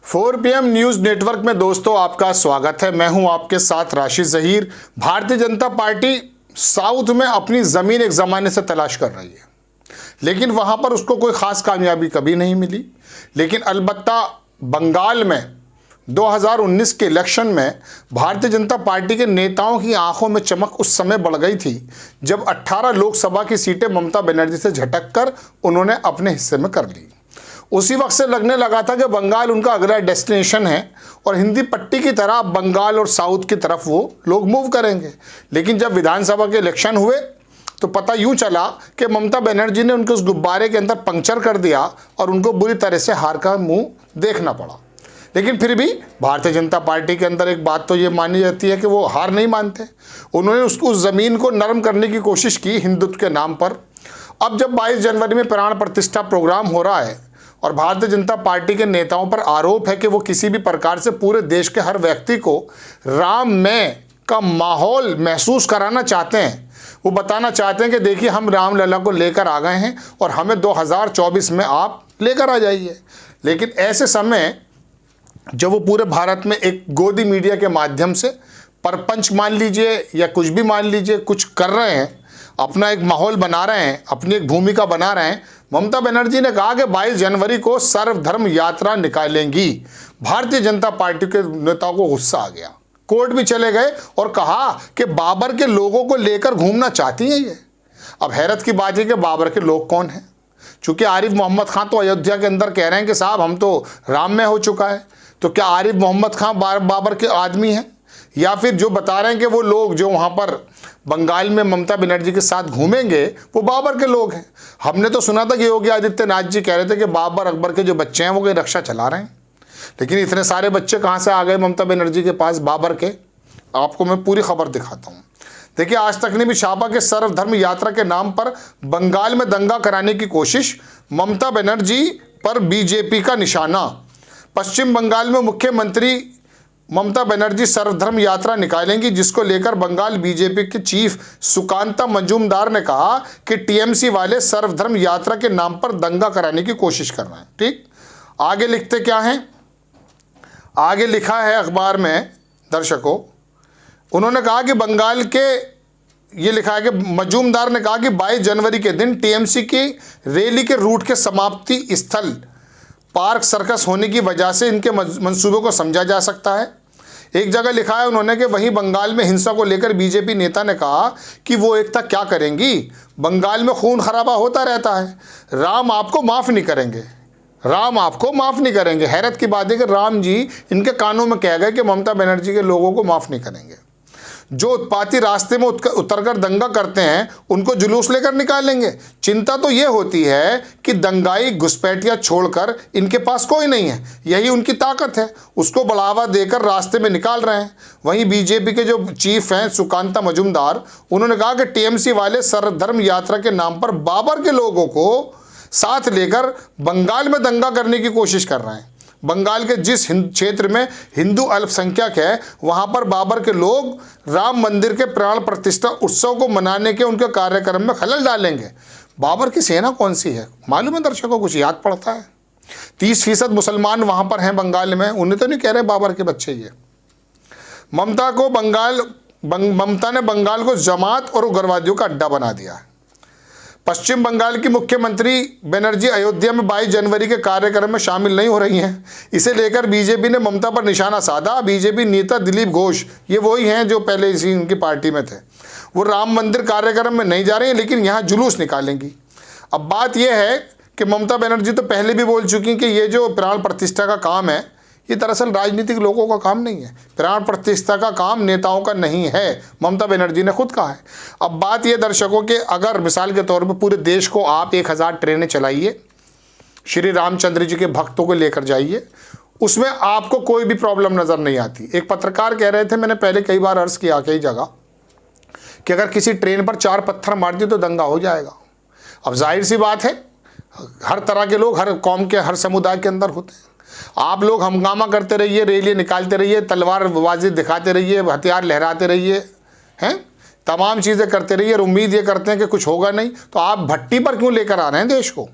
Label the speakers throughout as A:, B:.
A: 4 PM news network में दोस्तों आपका स्वागत है। मैं हूं आपके साथ राशिद ज़हीर। भारतीय जनता पार्टी साउथ में अपनी ज़मीन एक ज़माने से तलाश कर रही है, लेकिन वहां पर उसको कोई ख़ास कामयाबी कभी नहीं मिली। लेकिन अलबत्ता बंगाल में 2019 के इलेक्शन में भारतीय जनता पार्टी के नेताओं की आंखों में चमक उस समय बढ़ गई थी जब 18 लोकसभा की सीटें ममता बनर्जी से झटक कर उन्होंने अपने हिस्से में कर ली। उसी वक्त से लगने लगा था कि बंगाल उनका अगला डेस्टिनेशन है और हिंदी पट्टी की तरह बंगाल और साउथ की तरफ वो लोग मूव करेंगे। लेकिन जब विधानसभा के इलेक्शन हुए तो पता यूं चला कि ममता बनर्जी ने उनके उस गुब्बारे के अंदर पंक्चर कर दिया और उनको बुरी तरह से हार का मुंह देखना पड़ा। लेकिन फिर भी भारतीय जनता पार्टी के अंदर एक बात तो ये मानी जाती है कि वो हार नहीं मानते। उन्होंने उस ज़मीन को नरम करने की कोशिश की हिंदुत्व के नाम पर। अब जब 22 जनवरी में प्राण प्रतिष्ठा प्रोग्राम हो रहा है और भारतीय जनता पार्टी के नेताओं पर आरोप है कि वो किसी भी प्रकार से पूरे देश के हर व्यक्ति को राममय का माहौल महसूस कराना चाहते हैं, वो बताना चाहते हैं कि देखिए हम रामलला को लेकर आ गए हैं और हमें 2024 में आप लेकर आ जाइए। लेकिन ऐसे समय जब वो पूरे भारत में एक गोदी मीडिया के माध्यम से परपंच मान लीजिए या कुछ भी मान लीजिए कुछ कर रहे हैं, अपना एक माहौल बना रहे हैं, अपनी एक भूमिका बना रहे हैं। ममता बनर्जी ने कहा कि 22 जनवरी को सर्वधर्म यात्रा निकालेंगी। भारतीय जनता पार्टी के नेताओं को गुस्सा आ गया, कोर्ट भी चले गए और कहा कि बाबर के लोगों को लेकर घूमना चाहती हैं ये। अब हैरत की बात है कि बाबर के लोग कौन हैं? चूंकि आरिफ मोहम्मद खान तो अयोध्या के अंदर कह रहे हैं कि साहब हम तो राममय हो चुका है, तो क्या आरिफ मोहम्मद खान बाबर के आदमी हैं? या फिर जो बता रहे हैं कि वो लोग जो वहाँ पर बंगाल में ममता बनर्जी के साथ घूमेंगे वो बाबर के लोग हैं? हमने तो सुना था कि योगी आदित्यनाथ जी कह रहे थे कि बाबर अकबर के जो बच्चे हैं वो कोई रक्षा चला रहे हैं। लेकिन इतने सारे बच्चे कहाँ से आ गए ममता बनर्जी के पास बाबर के? आपको मैं पूरी खबर दिखाता हूँ। देखिए, आज तक ने भी छापा के सर्वधर्म यात्रा के नाम पर बंगाल में दंगा कराने की कोशिश, ममता बनर्जी पर बीजेपी का निशाना। पश्चिम बंगाल में मुख्यमंत्री ममता बनर्जी सर्वधर्म यात्रा निकालेंगी, जिसको लेकर बंगाल बीजेपी के चीफ सुकांता मजूमदार ने कहा कि टीएमसी वाले सर्वधर्म यात्रा के नाम पर दंगा कराने की कोशिश कर रहे हैं। ठीक, आगे लिखते क्या हैं? आगे लिखा है अखबार में दर्शकों, उन्होंने कहा कि बंगाल के ये लिखा है कि मजूमदार ने कहा कि 22 जनवरी के दिन टीएमसी की रैली के रूट के समाप्ति स्थल पार्क सर्कस होने की वजह से इनके मंसूबों को समझा जा सकता है। एक जगह लिखा है उन्होंने कि वहीं बंगाल में हिंसा को लेकर बीजेपी नेता ने कहा कि वो एकता क्या करेंगी, बंगाल में खून खराबा होता रहता है, राम आपको माफ़ नहीं करेंगे, राम आपको माफ़ नहीं करेंगे। हैरत की बात है कि राम जी इनके कानों में कह गए कि ममता बनर्जी के लोगों को माफ़ नहीं करेंगे। जो उत्पाती रास्ते में उतरकर दंगा करते हैं उनको जुलूस लेकर निकालेंगे। चिंता तो ये होती है कि दंगाई घुसपैठिया छोड़कर इनके पास कोई नहीं है, यही उनकी ताकत है, उसको बढ़ावा देकर रास्ते में निकाल रहे हैं। वहीं बीजेपी के जो चीफ हैं सुकांता मजूमदार, उन्होंने कहा कि टीएमसी वाले सर्वधर्म यात्रा के नाम पर बाबर के लोगों को साथ लेकर बंगाल में दंगा करने की कोशिश कर रहे हैं। बंगाल के जिस क्षेत्र में हिंदू अल्पसंख्यक है वहां पर बाबर के लोग राम मंदिर के प्राण प्रतिष्ठा उत्सव को मनाने के उनके कार्यक्रम में खलल डालेंगे। बाबर की सेना कौन सी है मालूम है दर्शकों? कुछ याद पड़ता है? 30% मुसलमान वहां पर हैं बंगाल में, उन्हें तो नहीं कह रहे बाबर के बच्चे ये। ममता ने बंगाल को जमात और उग्रवादियों का अड्डा बना दिया है। पश्चिम बंगाल की मुख्यमंत्री बनर्जी अयोध्या में 22 जनवरी के कार्यक्रम में शामिल नहीं हो रही हैं। इसे लेकर बीजेपी ने ममता पर निशाना साधा। बीजेपी नेता दिलीप घोष, ये वही हैं जो पहले इसी उनकी पार्टी में थे, वो राम मंदिर कार्यक्रम में नहीं जा रही हैं लेकिन यहाँ जुलूस निकालेंगी। अब बात यह है कि ममता बनर्जी तो पहले भी बोल चुकी कि ये जो प्राण प्रतिष्ठा का काम है ये दरअसल राजनीतिक लोगों का काम नहीं है, प्राण प्रतिष्ठा का काम नेताओं का नहीं है, ममता बनर्जी ने खुद कहा है। अब बात यह दर्शकों कि अगर मिसाल के तौर पर पूरे देश को आप 1000 ट्रेनें चलाइए, श्री रामचंद्र जी के भक्तों को लेकर जाइए, उसमें आपको कोई भी प्रॉब्लम नज़र नहीं आती। एक पत्रकार कह रहे थे, मैंने पहले कई बार अर्ज़ किया कई जगह, कि अगर किसी ट्रेन पर 4 पत्थर मार दिए तो दंगा हो जाएगा। अब जाहिर सी बात है, हर तरह के लोग हर कौम के हर समुदाय के अंदर होते हैं। आप लोग हंगामा करते रहिए, रैली निकालते रहिए, तलवारबाजी दिखाते रहिए, हथियार लहराते रहिए, हैं, तमाम चीज़ें करते रहिए और उम्मीद ये करते हैं कि कुछ होगा नहीं, तो आप भट्टी पर क्यों लेकर आ रहे हैं देश को?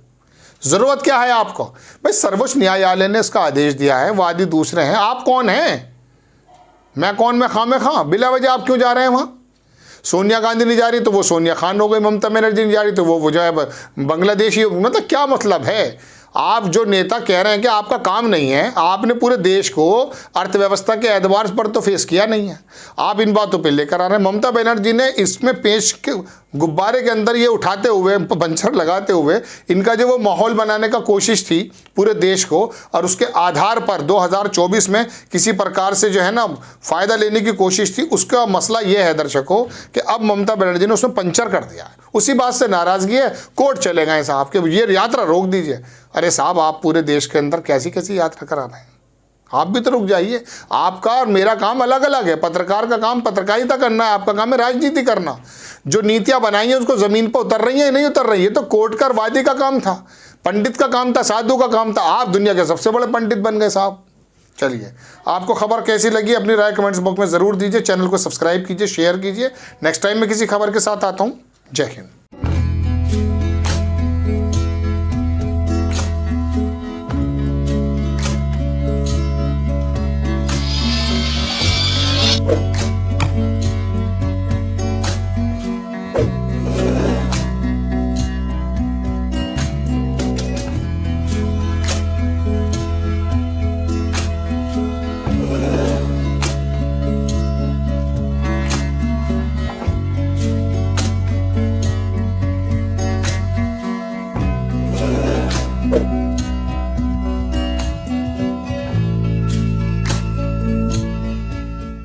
A: ज़रूरत क्या है आपको? भाई सर्वोच्च न्यायालय ने इसका आदेश दिया है, वादी दूसरे हैं, आप कौन हैं? मैं कौन, मैं खां बिला वजह आप क्यों जा रहे हैं वहाँ? सोनिया गांधी नहीं जा रही तो वो सोनिया खान हो गई, ममता बनर्जी नहीं जा रही तो वो जो है बांग्लादेशी, मतलब क्या मतलब है? आप जो नेता कह रहे हैं कि आपका काम नहीं है, आपने पूरे देश को अर्थव्यवस्था के एतबार पर तो फेस किया नहीं है, आप इन बातों पे लेकर आ रहे हैं। ममता बनर्जी ने इसमें पेश के गुब्बारे के अंदर ये उठाते हुए, पंचर लगाते हुए, इनका जो वो माहौल बनाने का कोशिश थी पूरे देश को, और उसके आधार पर 2024 में किसी प्रकार से जो है ना फ़ायदा लेने की कोशिश थी। उसका मसला ये है दर्शकों कि अब ममता बनर्जी ने उसमें पंचर कर दिया है, उसी बात से नाराज़गी है, कोर्ट चले गए साहब के ये यात्रा रोक दीजिए। अरे साहब, आप पूरे देश के अंदर कैसी कैसी यात्रा करा रहे हैं? आप भी तो रुक जाइए। आपका और मेरा काम अलग अलग है। पत्रकार का काम पत्रकारिता करना है, आपका काम है राजनीति करना। जो नीतियां बनाई हैं उसको ज़मीन पर उतर रही हैं, नहीं उतर रही है, तो कोर्ट का वादी का काम था, पंडित का काम था, साधु का काम था। आप दुनिया के सबसे बड़े पंडित बन गए साहब। चलिए, आपको खबर कैसी लगी अपनी राय कमेंट्स बॉक्स में ज़रूर दीजिए। चैनल को सब्सक्राइब कीजिए, शेयर कीजिए। नेक्स्ट टाइम मैं किसी खबर के साथ आता हूँ। जय हिंद।